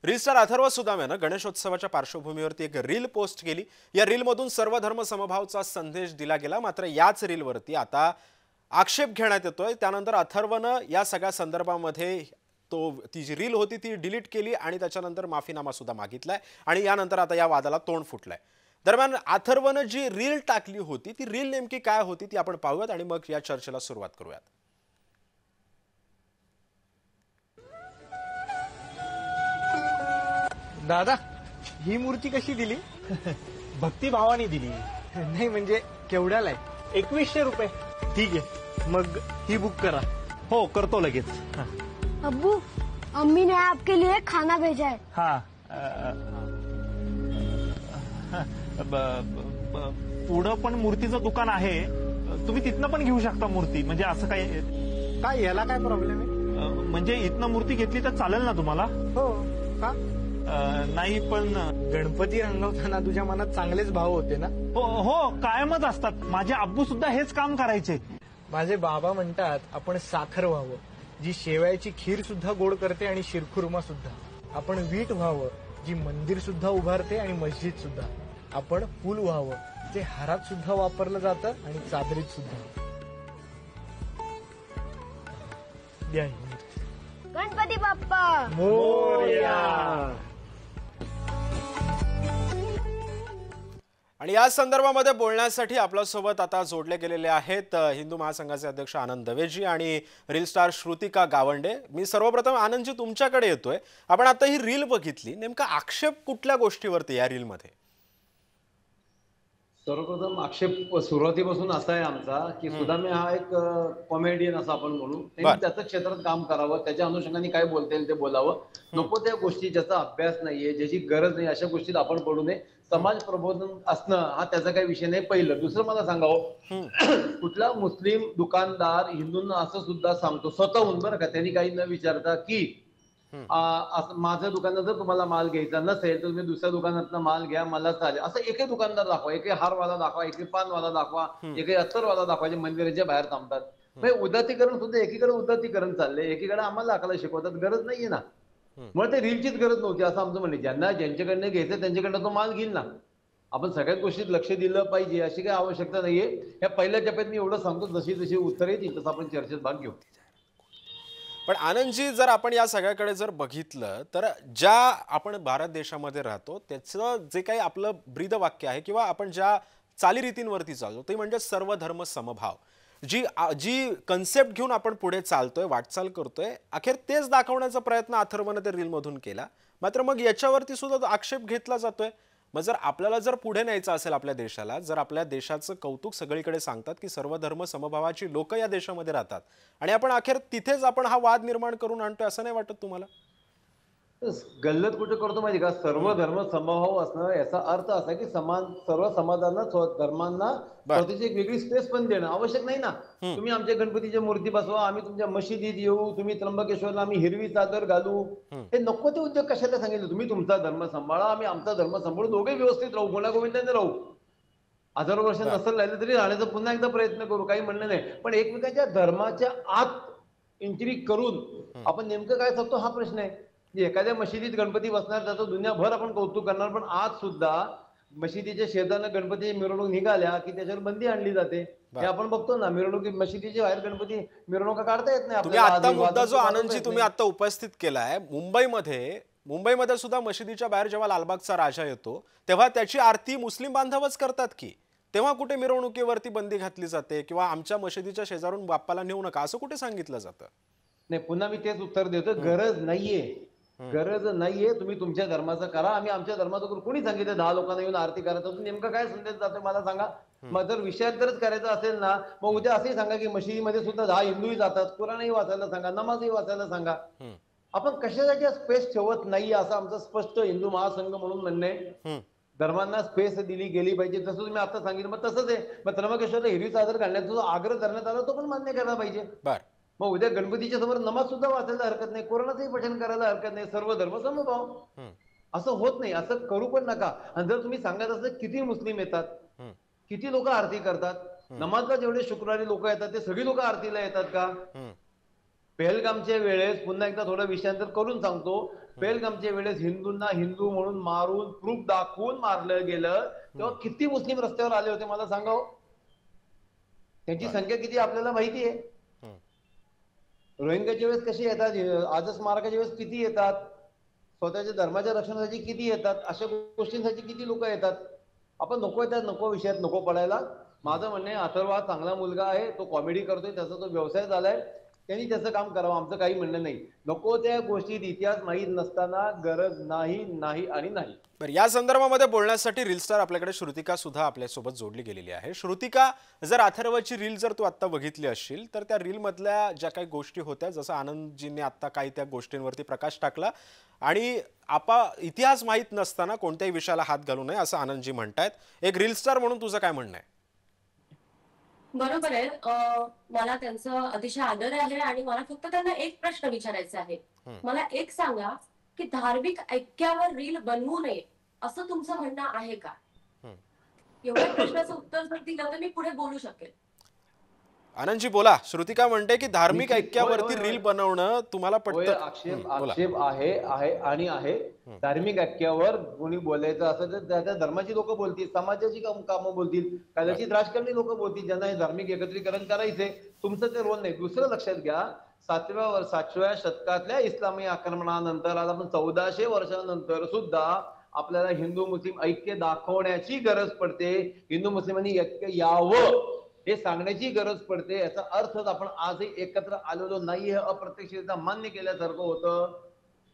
Reel star Atharva Sudam यानं गणेशोत्सवाच्या पार्श्वभूमीवरती एक रील पोस्ट केली। या रीलमधून सर्व धर्म समभावचा संदेश दिला गेला। मात्र याच रीलवरती आता आक्षेप घेण्यात येतोय। त्यानंतर अथर्वनं या सगळ्या संदर्भामध्ये ती जी रील होती ती डिलीट केली आणि त्याच्यानंतर माफीनामा सुद्धा मागितलाय आणि यानंतर आता या वादाला तोंड फुटलंय। दरम्यान अथर्वनं जी रील टाकली होती ती रील नेमकी काय होती ती आपण पाहूयात आणि मग या चर्चेला सुरुवात करूयात। दादा, ही मूर्ती कशी दिली? भक्तिभावाने दिली। नाही म्हणजे केवढ्याला आहे? 2100 रुपये। ठीक आहे, मग ही बुक करा। हो करतो लगेच। अब्बू, अम्मी ने आपके लिए खाना भेजा है। हाँ पुढं पण मूर्तीचं दुकान आहे, तुम्ही तिथनं पण घेऊ शकता मूर्ती। म्हणजे असं काय याला काय प्रॉब्लेम आहे? म्हणजे इथनं मूर्ती घेतली तर चालेल ना तुम्हाला? हो का? नाही पण गणपती रंगवताना तुझ्या मनात चांगलेच भाव होते ना? हो कायमच असतात। माझे आब्बू सुद्धा हेच काम करायचे। माझे बाबा म्हणतात आपण साखर व्हावं, जी शेवयाची खीर सुद्धा गोड करते आणि शिरखुर्मा सुद्धा। आपण वीट व्हावं, जी मंदिर सुद्धा उभारते आणि मस्जिद सुद्धा। आपण फूल व्हावं, जे हारात सुद्धा वापरलं जातं आणि चादरीत सुद्धा। द्या ही मूर्ती। गणपती बाप्पा मोरया। आणि या संदर्भामध्ये बोलण्यासाठी आपल्यासोबत आता जोडले गेलेले आहेत हिंदू महासंघाचे अध्यक्ष आनंद दवेजी आणि रील स्टार श्रुतिका गावंडे। मी सर्वप्रथम आनंदजी तुमच्याकडे येतोय। आपण आता ही रील बघितली, नेमका आक्षेप कुठल्या गोष्टीवरती या रील मध्ये? सर्वप्रथम आक्षेप सुरुवातीपासून असा आहे आमचा की सुदामे हा एक कॉमेडियन असं आपण म्हणू, त्यांनी त्याचं क्षेत्रात काम करावं, त्याच्या अनुषंगाने काय बोलता येईल ते बोलावं। नको त्या गोष्टी ज्याचा अभ्यास नाहीये, ज्याची गरज नाही अशा गोष्टीत आपण पडू नये। समाज प्रबोधन असणं हा त्याचा काही विषय नाही। पहिलं दुसरं मला सांगावं, कुठला मुस्लिम दुकानदार हिंदूंना असं सुद्धा सांगतो स्वतःहून, बरं का, त्यांनी काही न विचारता की माझ्या दुकानात जर तुम्हाला माल घ्यायचा नसेल तर तुम्ही दुसऱ्या दुकानातनं माल घ्या, मला चालेल, असं एकही दुकानदार दाखवा, एकही हारवाला दाखवा, एकही पानवाला दाखवा, एकही अत्तरवाला दाखवा जे मंदिराच्या बाहेर थांबतात। म्हणजे उदातीकरण सुद्धा एकीकडे उदातीकरण चाललंय, एकीकडे आम्हाला दाखवायला शिकवतात। गरज नाहीये ना, मग ते रीलचीच गरज नव्हती असं आमचं म्हणणं। ज्यांना ज्यांच्याकडनं घ्यायचं त्यांच्याकडनं तो माल घेईल ना। आपण सगळ्याच गोष्टीत लक्ष दिलं पाहिजे अशी काही आवश्यकता नाहीये। या पहिल्या टप्प्यात मी एवढं सांगतो, जशी जशी उत्तर येतील तसं आपण चर्चेत भाग घेऊ। पण आनंदजी, जर आपण या सगळ्याकडे जर बघितलं तर ज्या आपण भारत देशामध्ये राहतो त्याचं जे काही आपलं ब्रीदवाक्य आहे किंवा आपण ज्या चालीरीतींवरती चालतो ते म्हणजे सर्व धर्म समभाव, जी कन्सेप्ट घेऊन आपण पुढे चालतोय, वाटचाल करतोय, अखेर तेच दाखवण्याचा प्रयत्न अथर्वनं ते रीलमधून केला। मात्र मग याच्यावरती सुद्धा आक्षेप घेतला जातोय। मग जर आपल्याला जर पुढे न्यायचं असेल आपल्या देशाला, जर आपल्या देशाचं कौतुक सगळीकडे सांगतात की सर्व धर्म समभावाची लोक या देशामध्ये राहतात आणि आपण अखेर तिथेच आपण हा वाद निर्माण करून आणतोय, असं नाही वाटत तुम्हाला? गल्लत कुठे करतो माहिती का? सर्व धर्म समभाव असणं याचा अर्थ असा की सर्व समाजांना धर्मांना स्वतःची एक वेगळी स्पेस पण देणं आवश्यक नाही ना। तुम्ही आमच्या गणपतीच्या मूर्ती बसवा, आम्ही तुमच्या मशिदीत येऊ, तुम्ही त्र्यंबकेश्वरला आम्ही हिरवी चादर घालू, हे नको ते उद्योग कशाला सांगितलं? तुम्ही तुमचा धर्म सांभाळा, आम्ही आमचा धर्म सांभाळू, दोघे व्यवस्थित राहू, गुण्यागोविंदाने राहू। 1000 वर्ष नसेल राहिलं तरी राहण्याचा पुन्हा एकदा प्रयत्न करू, काही म्हणणं नाही। पण एकमेकांच्या धर्माच्या आत एंट्री करून आपण नेमकं काय सांगतो हा प्रश्न आहे। एखाद्या मशिदीत गणपती बसणार त्याचं दुनियाभर आपण कौतुक करणार, पण आज सुद्धा मशिदीच्या शेजारनं गणपती मिरवणूक निघाल्या की त्याच्यावर बंदी आणली जाते। हे आपण बघतो ना, मिरवणुकी मशिदीच्या बाहेर गणपती मिरवणुका काढता येत नाही। तुम्ही आता मुद्दा जो आनंदजी तुम्ही आता उपस्थित केलाय, मुंबईमध्ये सुद्धा मशिदीच्या बाहेर जेव्हा लालबागचा राजा येतो तेव्हा त्याची आरती मुस्लिम बांधवच करतात की, तेव्हा कुठे मिरवणुकीवरती बंदी घातली जाते किंवा आमच्या मशिदीच्या शेजारून बाप्पाला नेऊ नका असं कुठे सांगितलं जातं? नाही, पुन्हा मी तेच उत्तर देतो, गरज नाहीये। तुम्ही तुमच्या धर्माचं करा, आम्ही आमच्या धर्माचं करू। कोणी सांगितलं 10 लोकांना येऊन आरती करायचं? नेमका काय संदेश जातोय मला सांगा। मग जर विषयांतरच करायचं असेल ना, मग उद्या असंही सांगा की मशिदीमध्ये सुद्धा 10 हिंदूही जातात, कुराणही वाचायला सांगा, नमाजही वाचायला सांगा। आपण कशासाठी स्पेस ठेवत नाही असं आमचं स्पष्ट हिंदू महासंघ म्हणून म्हणणं आहे। धर्मांना स्पेस दिली गेली पाहिजे, जसं तुम्ही आता सांगितलं मग तसंच आहे। मग त्र्यंबकेश्वरला हिरवी चादर घालण्याचा जो आग्रह करण्यात आला तो पण मान्य करायला पाहिजे। मग उद्या गणपतीच्या समोर नमाज सुद्धा वाचायला हरकत नाही, कोरोनाचंही पठण करायला हरकत नाही। सर्व धर्म समभाव असं होत नाही, असं करू पण नका। आणि जर तुम्ही सांगत असाल किती मुस्लिम येतात, किती लोक आरती करतात, नमाजला जेवढे शुक्रवारी लोक येतात ते सगळी लोक आरतीला येतात का? पहलगामच्या वेळेस पुन्हा एकदा थोडं विषयांतर करून सांगतो. पहलगामच्या वेळेस हिंदूंना हिंदू म्हणून मारून प्रूफ दाखवून मारलं गेलं तेव्हा किती मुस्लिम रस्त्यावर आले होते मला सांगा. त्यांची संख्या किती आपल्याला माहिती आहे. रोहिंग्याच्या वेळेस कशी येतात, आजच स्मारकाच्या वेळेस किती येतात, स्वतःच्या धर्माच्या रक्षणासाठी किती येतात, अशा गोष्टींसाठी किती लोक येतात. आपण नको येतात, नको विषयात नको पडायला. माझं म्हणणं आहे अथर्व हा चांगला मुलगा आहे, तो कॉमेडी करतोय, त्याचा तो व्यवसाय झालाय, त्यांनी त्याचं काम करावं, आमचं काही म्हणणं नाही. नको त्या गोष्टीत इतिहास माहीत नसताना गरज नाही नाही आणि नाही. बरं, या संदर्भामध्ये बोलण्यासाठी रील स्टार आपल्याकडे श्रुतिका सुद्धा आपल्यासोबत जोडली गेलेली आहे. श्रुतिका, जर अथर्वची रील जर तू आता बघितली असशील तर त्या रील मधल्या ज्या काही गोष्टी होत्या, जसं आनंदजींनी आता काही त्या गोष्टींवरती प्रकाश टाकला आणि इतिहास माहीत नसताना कोणत्याही विषयाला हात घालू नये असं आनंदजी म्हणतायत. एक रील स्टार म्हणून तुझं काय म्हणणं आहे? बरोबर आहे. मला त्यांचा अतिशय आदर आहे आणि मला फक्त त्यांना एक प्रश्न विचारायचा आहे. मला एक सांगा की धार्मिक ऐक्यावर रील बनवू नये असं तुमचं म्हणणं आहे का? एवढ्या प्रश्नाचं उत्तर जर दिलं तर मी पुढे बोलू शकेल. आनंदजी बोला. श्रुतिका म्हणते की धार्मिक ऐक्यावरती रील बनवणं तुम्हाला पटतं? आक्षेप आहे आणि आहे. धार्मिक ऐक्यावर कोणी बोलायचं असं तर त्या धर्माची लोक बोलतील, समाजाची कामं बोलतील, कदाचित राजकारणी लोक बोलतील, ज्यांना हे धार्मिक एकत्रीकरण करायचंय. तुमचं ते रोल नाही. दुसरं लक्षात घ्या, 7व्या शतकातल्या इस्लामी आक्रमणानंतर आज आपण 1400 वर्षानंतर सुद्धा आपल्याला हिंदू मुस्लिम ऐक्य दाखवण्याची गरज पडते. हिंदू मुस्लिमांनी ऐक्य यावं हे सांगण्याची गरज पडते. याचा अर्थच आपण आजही एकत्र आलेलो नाही हे अप्रत्यक्षरित्या मान्य केल्यासारखं होतं.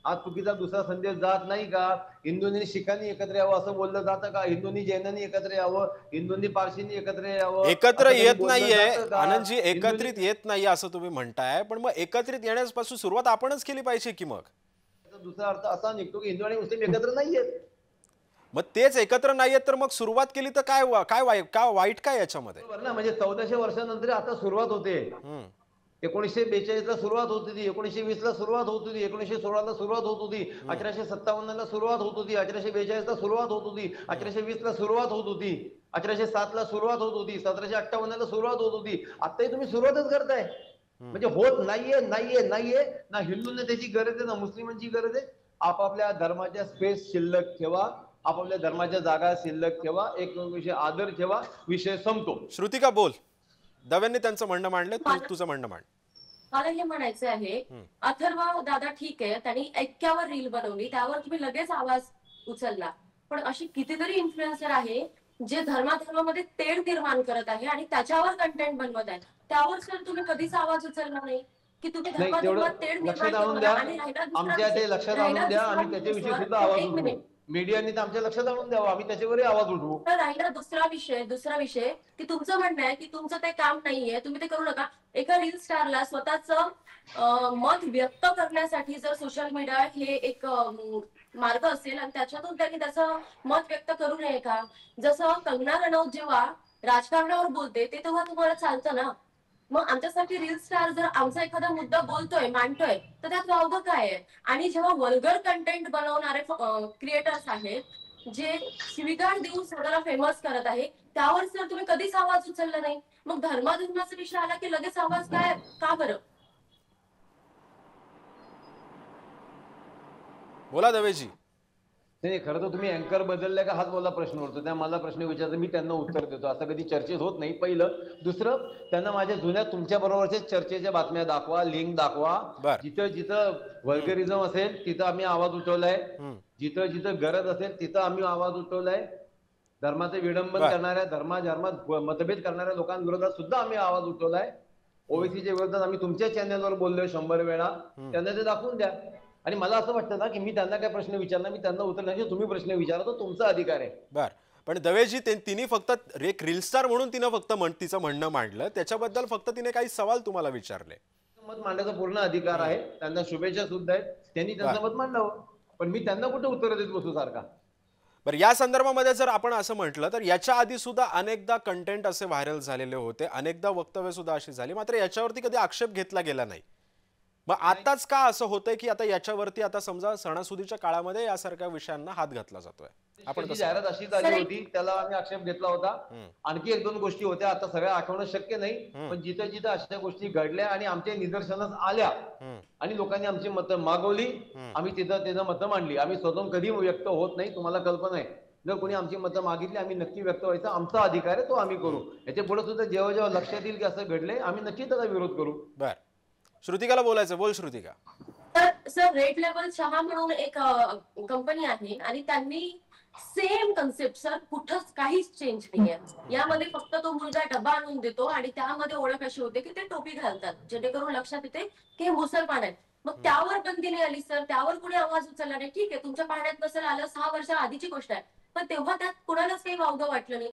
आज चुकीचा दुसरा संदेश जात नाही का? हिंदूंनी शिखांनी एकत्र यावं असं बोललं जातं का? हिंदूंनी जैनांनी एकत्र यावं, हिंदूंनी पारशींनी एकत्र यावं, एकत्र येत नाहीये आनंदजी, एकत्रित येत नाहीये असं तुम्ही म्हणताय, पण मग एकत्रित येण्यापासून सुरुवात आपणच केली पाहिजे की मग? दुसरा अर्थ असा निघतो की हिंदू आणि मुस्लिम एकत्र नाहीयेत. मग तेच एकत्र नाहीयेत तर मग सुरुवात केली तर काय वाईट काय याच्यामध्ये? ना, म्हणजे 1400 वर्षानंतर आता सुरुवात होते. 1942 ला सुरुवात होत होती, 1920 ला सुरुवात होत होती, 1916 ला सुरुवात होत होती, 1857 ला सुरुवात होत होती, 1842 ला सुरुवात होत होती, 1820 ला सुरुवात होत होती, 1807 ला सुरुवात होत होती, 1758 ला सुरुवात होत होती. आताही तुम्ही सुरुवातच करताय. म्हणजे होत नाहीये ना. हिंदूंना त्याची गरज आहे ना मुस्लिमांची गरज आहे. आपापल्या धर्माच्या स्पेस शिल्लक ठेवा, आपापल्या धर्माच्या जागा शिल्लक ठेवा, एक विषय आदर ठेवा, विषय संपतो. श्रुतिका बोल. दव्यांनी त्यांचं म्हणणं मांडलं, तुझं म्हणणं मांड. मला हे म्हणायचं आहे, अथर्व दादा ठीक आहे, त्यांनी ऐक्यावर रील बनवली, त्यावर तुम्ही लगेच आवाज उचलला, पण अशी कितीतरी इन्फ्लुएन्सर आहे जे धर्माधर्मामध्ये तेढ निर्माण करत आहे आणि त्याच्यावर कंटेंट बनवत आहे. त्यावर सर तुम्ही कधीच आवाज उचलला नाही की तुम्ही धर्माधर्मात तेढ निर्माण करू नका. आणि आमच्या ते लक्षात आणून द्या, आम्ही त्याच्याविषयी सुद्धा आवाज उठवू. मीडियानी तर आमच्या लक्षात आणून द्यावं, आम्ही त्याच्यावरही आवाज उठवू. तर राहिला दुसरा विषय की तुमचं म्हणणं आहे की तुमचं ते काम नाहीये, तुम्ही ते करू नका. एका रील स्टारला स्वतःच मत व्यक्त करण्यासाठी जर सोशल मीडिया हे एक मार्ग असेल आणि त्याच्यातून त्यांनी त्याचं मत व्यक्त करू नये का? जसं कंगना रनौत जेव्हा राजकारणावर बोलते ते तेव्हा तुम्हाला चालतं ना. मग आमच्यासाठी रील स्टार जर आमचा एखादा मुद्दा बोलतोय, मांडतोय, तर त्यात वावगं काय आहे? आणि जेव्हा वल्गर कंटेंट बनवणारे क्रिएटर्स आहेत जे शिवीगाळ देऊन स्वतःला फेमस करत आहे, त्यावर सर तुम्ही कधीच आवाज उचलला नाही. मग धर्माधर्माचा विषय आला की लगेच आवाज काय का बरं? बोला दवेजी. नाही, खरं तर तुम्ही अँकर बदललाय का हाच मला प्रश्न उरतो. त्या मला प्रश्न विचारतो, मी त्यांना उत्तर देतो. असं कधी चर्चेत होत नाही. पहिलं. दुसरं, त्यांना माझ्या जुन्या तुमच्या बरोबरच्या चर्चेच्या बातम्या दाखवा, लिंक दाखवा. जिथं वल्गरिझम असेल तिथं आम्ही आवाज उठवलाय, जिथं गरज असेल तिथं आम्ही आवाज उठवलाय. धर्माचे विडंबन करणाऱ्या, धर्मात मतभेद करणाऱ्या लोकांविरोधात सुद्धा आम्ही आवाज उठवलाय. ओबीसीच्या विरोधात आम्ही तुमच्या चॅनलवर बोललोय 100 वेळा. त्यांना ते दाखवून द्या. आणि मला असं वाटतं ना की मी त्यांना काय प्रश्न विचारणार, मी त्यांना उत्तर नाही, तुम्ही प्रश्न विचारा, तो तुमचा अधिकार आहे. बर, पण दवेजी तिने फक्त एक रील स्टार म्हणून तिनं फक्त तिचं म्हणणं मांडलं, त्याच्याबद्दल फक्त तिने काही सवाल तुम्हाला विचारले. मत मांडण्याचा पूर्ण अधिकार आहे, त्यांना शुभेच्छा सुद्धा आहेत, त्यांनी त्यांचं मत मांडावं. पण मी त्यांना कुठे उत्तर देत बसू सारखा? बरं, या संदर्भामध्ये जर आपण असं म्हटलं तर याच्या आधी सुद्धा अनेकदा कंटेंट असे व्हायरल झालेले होते, अनेकदा वक्तव्य सुद्धा अशी झाली, मात्र याच्यावरती कधी आक्षेप घेतला गेला नाही. मग आताच का असं होतंय की आता याच्यावरती आता समजा सणासुदीच्या काळामध्ये यासारख्या विषयांना हात घातला जातोय? आपण त्याची कसं जाहिरात अशी झाली होती, त्याला आम्ही आक्षेप घेतला होता. आणखी 1-2 गोष्टी होत्या, आता सगळ्या आठवणं शक्य नाही, पण जिथं जिथं अशा गोष्टी घडल्या आणि आमच्या निदर्शनास आल्या आणि लोकांनी आमची मतं मागवली, आम्ही तिथं मतं मांडली. आम्ही स्वतःहून कधी व्यक्त होत नाही, तुम्हाला कल्पना आहे. जर कोणी आमची मतं मागितली, आम्ही नक्की व्यक्त व्हायचा आमचा अधिकार आहे, तो आम्ही करू. याच्या पुढे सुद्धा जेव्हा जेव्हा लक्षात येईल की असं घडलंय, आम्ही नक्की त्याचा विरोध करू. बर, श्रुतिकाला बोलायचं, बोल श्रुतिका. तर सर रेड लेबल चहा म्हणून एक कंपनी आहे आणि त्यांनी सेम कन्सेप्ट सर कुठंच काहीच चेंज नाहीये. यामध्ये फक्त तो मुलगा डबा आणून देतो आणि त्यामध्ये ओळख अशी होते की ते टोपी घालतात, जेणेकरून लक्षात येते की हे मुसलमान आहेत. मग त्यावर बंदी नाही आली सर, त्यावर कोणी आवाज उचलला नाही. ठीक आहे, तुमच्या पाहण्यात नसेल आलं, 6 वर्ष आधीची गोष्ट आहे, पण तेव्हा त्यात कुणालाच काही वावगं वाटलं नाही.